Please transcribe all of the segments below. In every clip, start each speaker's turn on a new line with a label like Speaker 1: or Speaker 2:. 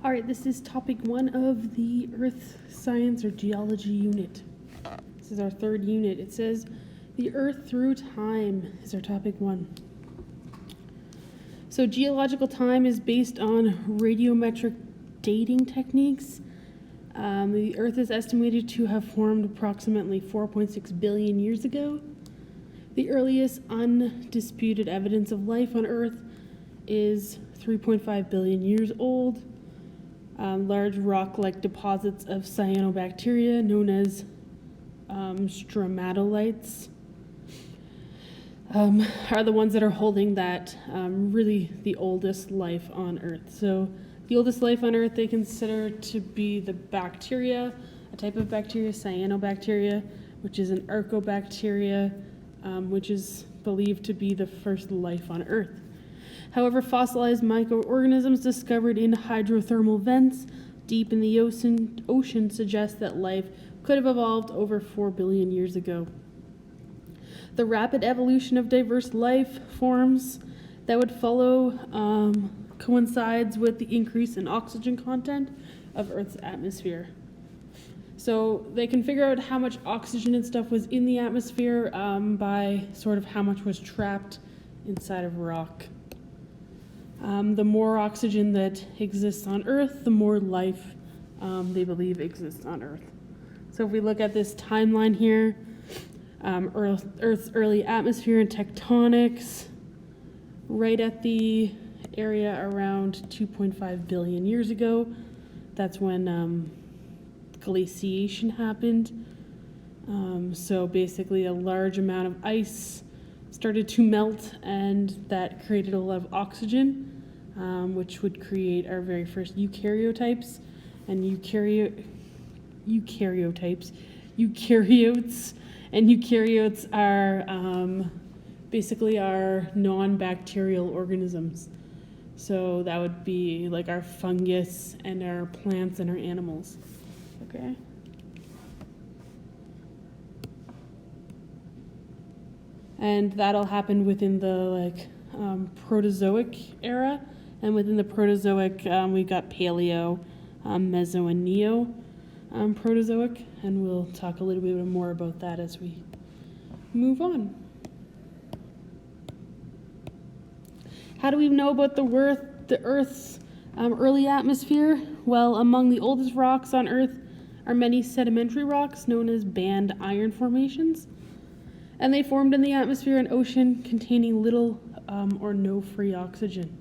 Speaker 1: All right, this is topic 1 of the Earth Science or Geology unit. This is our third unit. It says, the Earth through time is our topic 1. So geological time is based on radiometric dating techniques. The Earth is estimated to have formed approximately 4.6 billion years ago. The earliest undisputed evidence of life on Earth is 3.5 billion years old. Large rock-like deposits of cyanobacteria known as stromatolites are the ones that are holding that really the oldest life on Earth. So the oldest life on Earth they consider to be the bacteria, a type of bacteria, cyanobacteria, which is an archaeobacteria, which is believed to be the first life on Earth. However, fossilized microorganisms discovered in hydrothermal vents deep in the ocean suggest that life could have evolved over 4 billion years ago. The rapid evolution of diverse life forms that would follow coincides with the increase in oxygen content of Earth's atmosphere. So they can figure out how much oxygen and stuff was in the atmosphere by sort of how much was trapped inside of rock. The more oxygen that exists on Earth, the more life they believe exists on Earth. So if we look at this timeline here, Earth's early atmosphere and tectonics, right at the area around 2.5 billion years ago, that's when glaciation happened. So basically a large amount of ice started to melt, and that created a lot of oxygen, which would create our very first eukaryotes. And eukaryotes are basically our non-bacterial organisms. So that would be like our fungus and our plants and our animals. Okay. And that'll happen within the Proterozoic era, and within the Proterozoic we got Paleo, Meso, and Neo Proterozoic, and we'll talk a little bit more about that as we move on. How do we know about the Earth's early atmosphere? Well, among the oldest rocks on Earth are many sedimentary rocks known as band iron formations. And they formed in the atmosphere and ocean containing little or no free oxygen.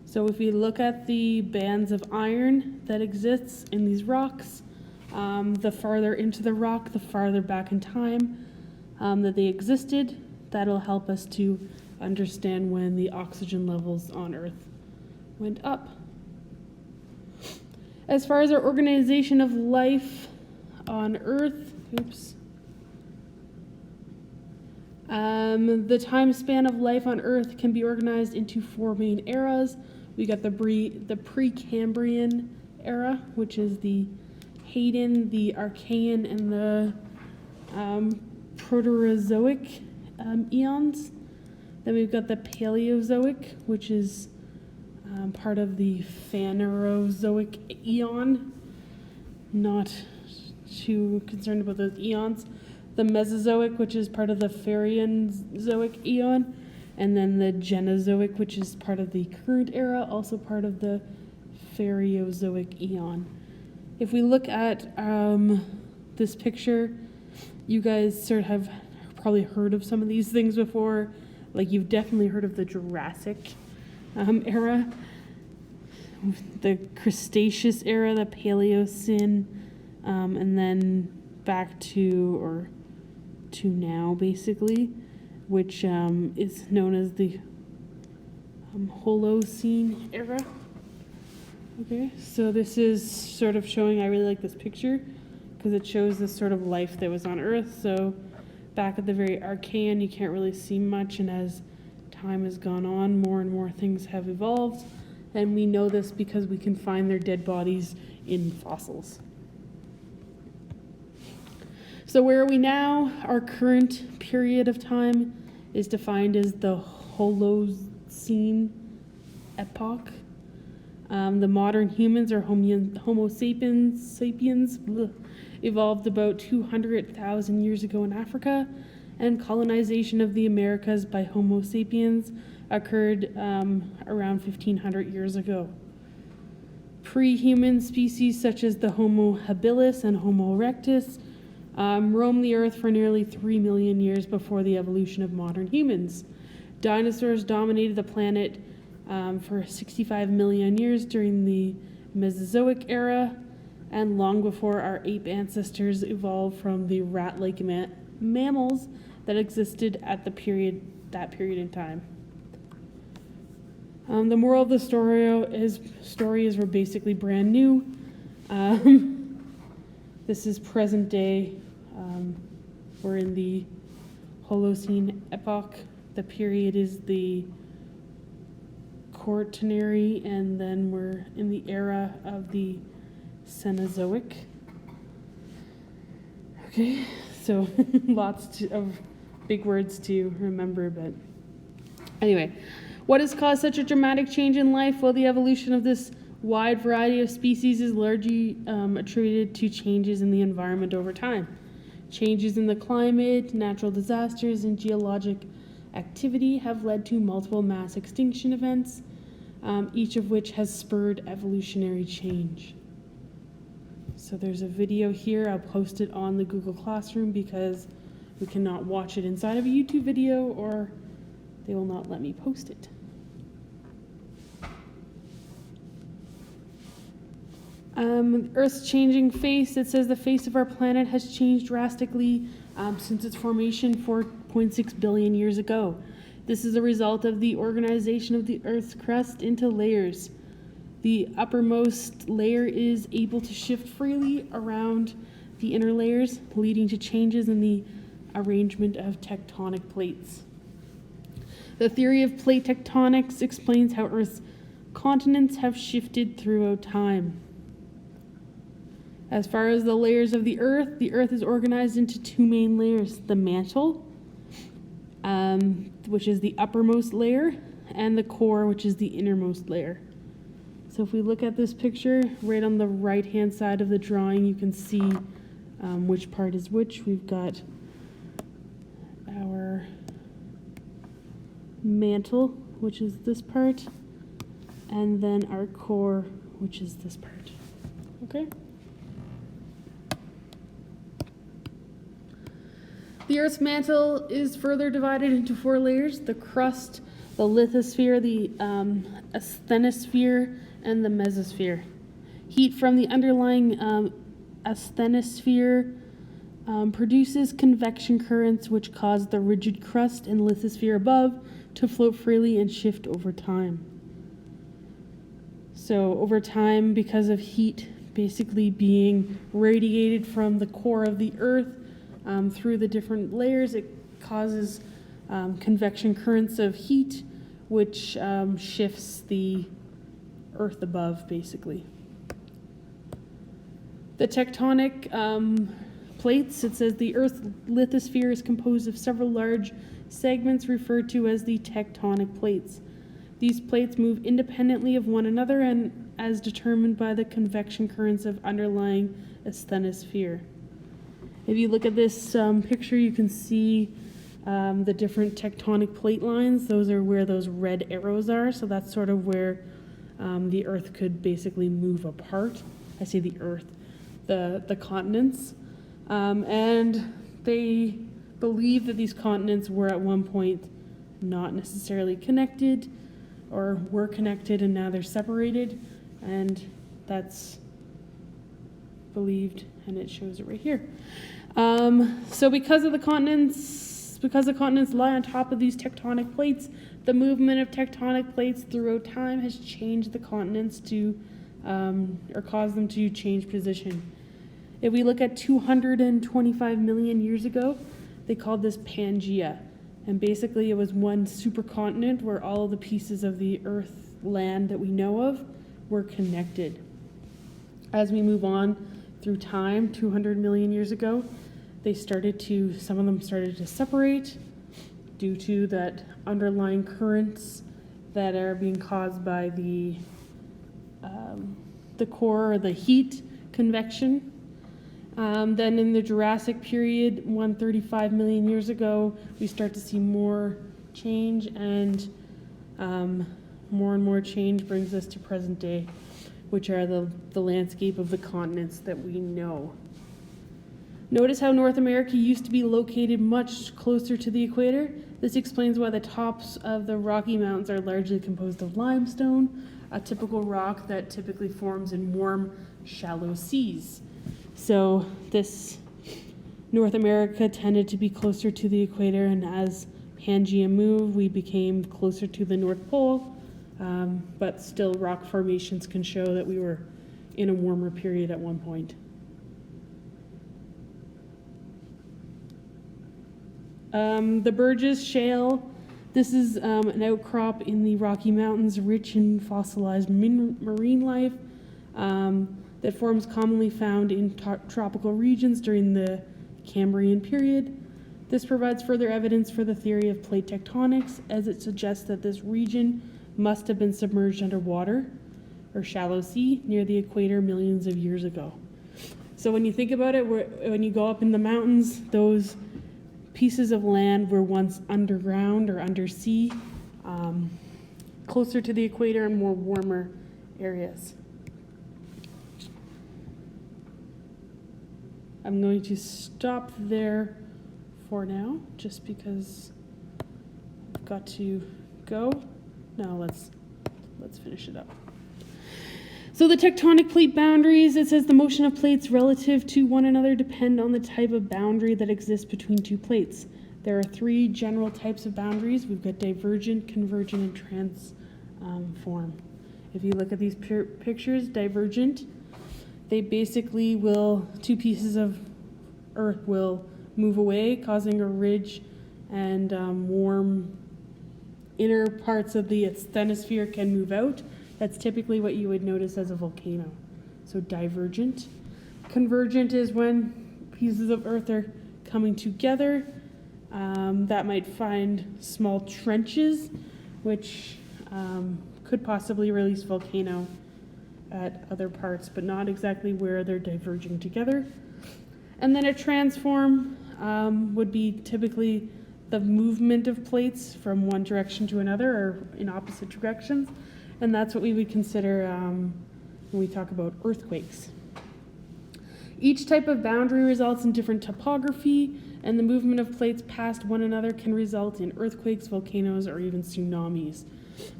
Speaker 1: So if we look at the bands of iron that exists in these rocks, the farther into the rock, the farther back in time that they existed, that'll help us to understand when the oxygen levels on Earth went up. As far as our organization of life on Earth, the time span of life on Earth can be organized into 4 main eras. We got the Precambrian era, which is the Hadean, the Archean, and the Proterozoic eons. Then we've got the Paleozoic, which is part of the Phanerozoic eon. Not too concerned about those eons. The Mesozoic, which is part of the Phaerozoic eon, and then the Genozoic, which is part of the current era, also part of the Phaerozoic eon. If we look at this picture, you guys sort of have probably heard of some of these things before. Like, you've definitely heard of the Jurassic era, the Cretaceous era, the Paleocene, and then back to now, basically, which is known as the Holocene era. Okay, so this is sort of showing, I really like this picture because it shows this sort of life that was on Earth. So back at the very Archean, you can't really see much, and as time has gone on, more and more things have evolved, and we know this because we can find their dead bodies in fossils. So where are we now? Our current period of time is defined as the Holocene epoch. The modern humans, or Homo sapiens, evolved about 200,000 years ago in Africa, and colonization of the Americas by Homo sapiens occurred around 1,500 years ago. Pre-human species such as the Homo habilis and Homo erectus roamed the earth for nearly 3 million years before the evolution of modern humans. Dinosaurs dominated the planet for 65 million years during the Mesozoic era, and long before our ape ancestors evolved from the rat-like mammals that existed at that period in time. The moral of the story is we're basically brand new. This is present day. We're in the Holocene epoch. The period is the Quaternary, and then we're in the era of the Cenozoic. Okay, so lots of big words to remember, but anyway, what has caused such a dramatic change in life? Well, the evolution of this wide variety of species is largely attributed to changes in the environment over time. Changes in the climate, natural disasters, and geologic activity have led to multiple mass extinction events, each of which has spurred evolutionary change. So there's a video here. I'll post it on the Google Classroom because we cannot watch it inside of a YouTube video, or they will not let me post it. Earth's changing face. It says the face of our planet has changed drastically since its formation 4.6 billion years ago. This is a result of the organization of the Earth's crust into layers. The uppermost layer is able to shift freely around the inner layers, leading to changes in the arrangement of tectonic plates. The theory of plate tectonics explains how Earth's continents have shifted throughout time. As far as the layers of the Earth is organized into two main layers: the mantle, which is the uppermost layer, and the core, which is the innermost layer. So if we look at this picture, right on the right-hand side of the drawing, you can see which part is which. We've got our mantle, which is this part, and then our core, which is this part. Okay? The Earth's mantle is further divided into 4 layers: the crust, the lithosphere, the asthenosphere, and the mesosphere. Heat from the underlying asthenosphere produces convection currents, which cause the rigid crust and lithosphere above to float freely and shift over time. So over time, because of heat basically being radiated from the core of the Earth through the different layers, it causes convection currents of heat, which shifts the Earth above, basically. The tectonic plates, it says the Earth's lithosphere is composed of several large segments referred to as the tectonic plates. These plates move independently of one another and as determined by the convection currents of underlying asthenosphere. If you look at this picture, you can see the different tectonic plate lines. Those are where those red arrows are, so that's sort of where the Earth could basically move apart. I say the Earth, the continents. And they believe that these continents were at one point not necessarily connected, or were connected and now they're separated, and that's believed, and it shows it right here. So because the continents lie on top of these tectonic plates, the movement of tectonic plates throughout time has changed the continents to, or caused them to change position. If we look at 225 million years ago, they called this Pangea. And basically it was one supercontinent where all of the pieces of the Earth land that we know of were connected. As we move on through time, 200 million years ago, some of them started to separate due to that underlying currents that are being caused by the the core, or the heat convection. Then in the Jurassic period, 135 million years ago, we start to see more change, and more change brings us to present day, which are the landscape of the continents that we know. Notice how North America used to be located much closer to the equator. This explains why the tops of the Rocky Mountains are largely composed of limestone, a typical rock that typically forms in warm, shallow seas. So this North America tended to be closer to the equator, and as Pangea moved, we became closer to the North Pole, but still rock formations can show that we were in a warmer period at one point. The Burgess Shale, this is an outcrop in the Rocky Mountains rich in fossilized marine life that forms commonly found in tropical regions during the Cambrian period. This provides further evidence for the theory of plate tectonics, as it suggests that this region must have been submerged underwater or shallow sea near the equator millions of years ago. So when you think about it, when you go up in the mountains, those pieces of land were once underground or undersea, closer to the equator and more warmer areas. I'm going to stop there for now, just because I've got to go. Now let's finish it up. So the tectonic plate boundaries, it says the motion of plates relative to one another depend on the type of boundary that exists between two plates. There are three general types of boundaries. We've got divergent, convergent, and transform. If you look at these pictures, divergent, they basically two pieces of Earth will move away, causing a ridge, and warm inner parts of the asthenosphere can move out. That's typically what you would notice as a volcano. So divergent. Convergent is when pieces of Earth are coming together. That might find small trenches, which could possibly release volcano at other parts, but not exactly where they're diverging together. And then a transform would be typically the movement of plates from one direction to another or in opposite directions. And that's what we would consider when we talk about earthquakes. Each type of boundary results in different topography, and the movement of plates past one another can result in earthquakes, volcanoes, or even tsunamis.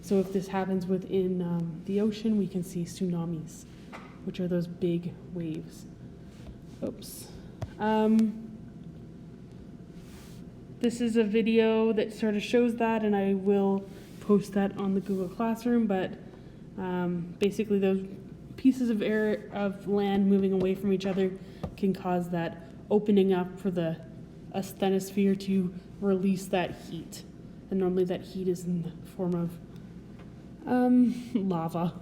Speaker 1: So if this happens within the ocean, we can see tsunamis, which are those big waves. Oops. This is a video that sort of shows that, and I will post that on the Google Classroom, but basically those pieces of air of land moving away from each other can cause that opening up for the asthenosphere to release that heat. And normally that heat is in the form of lava.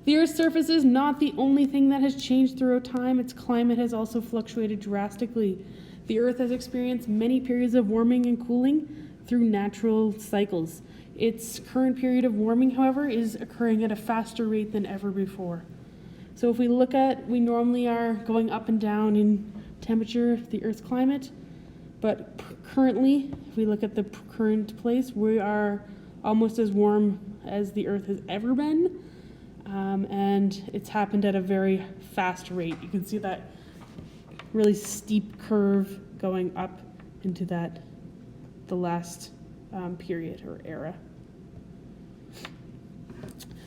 Speaker 1: The Earth's surface is not the only thing that has changed throughout time. Its climate has also fluctuated drastically. The Earth has experienced many periods of warming and cooling through natural cycles. Its current period of warming, however, is occurring at a faster rate than ever before. So if we look at, we normally are going up and down in temperature, the Earth's climate, but currently, if we look at the current place, we are almost as warm as the Earth has ever been, and it's happened at a very fast rate. You can see that really steep curve going up into the last period or era.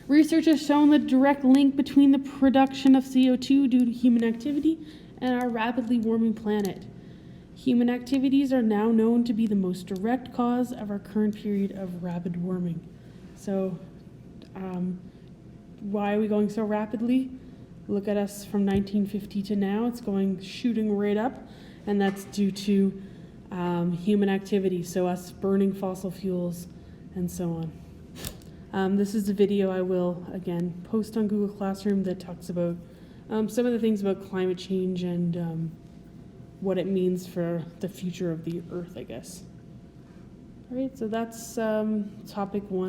Speaker 1: Research has shown the direct link between the production of CO2 due to human activity and our rapidly warming planet. Human activities are now known to be the most direct cause of our current period of rapid warming. So, why are we going so rapidly? Look at us from 1950 to now. It's shooting right up, and that's due to human activity, so us burning fossil fuels and so on. This is a video I will, again, post on Google Classroom that talks about some of the things about climate change and what it means for the future of the Earth, I guess. All right, so that's topic 1.